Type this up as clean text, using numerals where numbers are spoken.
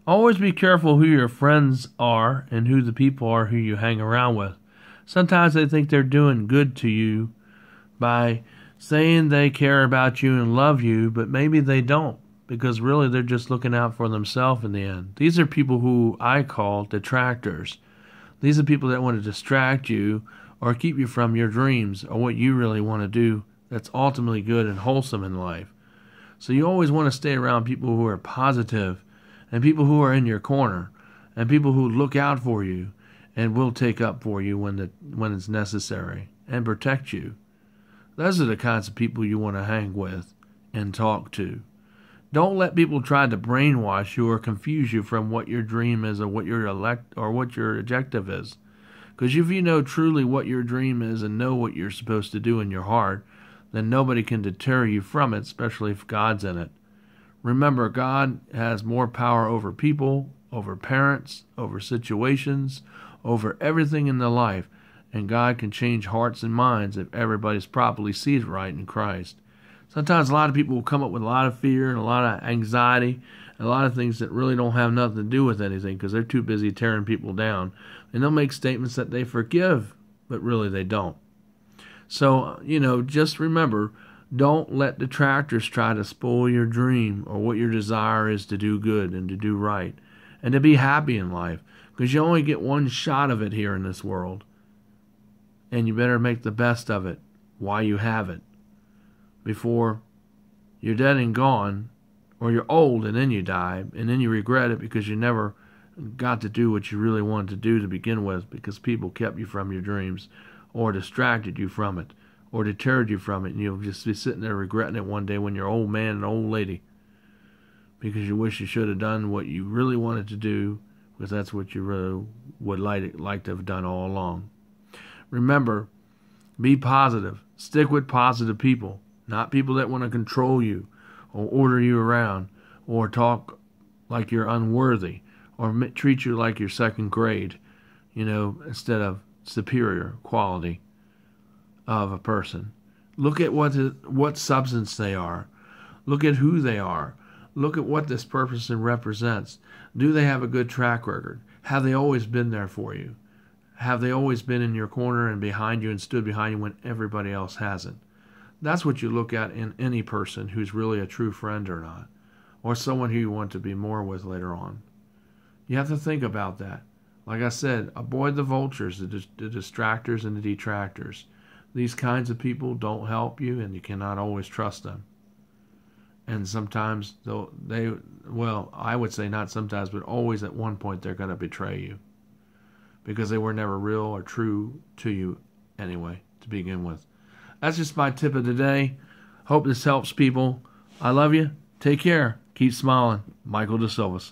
Always be careful who your friends are and who the people are who you hang around with. Sometimes they think they're doing good to you by saying they care about you and love you, but maybe they don't, because really they're just looking out for themselves in the end. These are people who I call detractors. These are people that want to distract you or keep you from your dreams or what you really want to do that's ultimately good and wholesome in life. So you always want to stay around people who are positive and people who are in your corner and people who look out for you and will take up for you when it's necessary and protect you. Those are the kinds of people you want to hang with and talk to. Don't let people try to brainwash you or confuse you from what your dream is or what your objective is. Because if you know truly what your dream is and know what you're supposed to do in your heart, then nobody can deter you from it, especially if God's in it. Remember, God has more power over people, over parents, over situations, over everything in the life, and God can change hearts and minds if everybody's properly seated right in Christ. Sometimes a lot of people will come up with a lot of fear and a lot of anxiety and a lot of things that really don't have nothing to do with anything because they're too busy tearing people down. And they'll make statements that they forgive, but really they don't. So, just remember, don't let detractors try to spoil your dream or what your desire is to do good and to do right and to be happy in life, because you only get one shot of it here in this world. And you better make the best of it while you have it, before you're dead and gone, or you're old and then you die, and then you regret it because you never got to do what you really wanted to do to begin with because people kept you from your dreams or distracted you from it or deterred you from it, and you'll just be sitting there regretting it one day when you're old man and old lady because you wish you should have done what you really wanted to do, because that's what you really would like to have done all along. Remember, be positive. Stick with positive people, not people that want to control you or order you around or talk like you're unworthy or treat you like you're second grade, instead of superior quality of a person. Look at what substance they are. Look at who they are. Look at what this person represents. Do they have a good track record? Have they always been there for you? Have they always been in your corner and behind you and stood behind you when everybody else hasn't? That's what you look at in any person who's really a true friend or not, or someone who you want to be more with later on. You have to think about that. Like I said, avoid the vultures, the distractors and the detractors. These kinds of people don't help you, and you cannot always trust them. And sometimes, I would say not sometimes, but always at one point they're going to betray you, because they were never real or true to you anyway, to begin with. That's just my tip of the day. Hope this helps people. I love you. Take care. Keep smiling. Michael DeSilvas.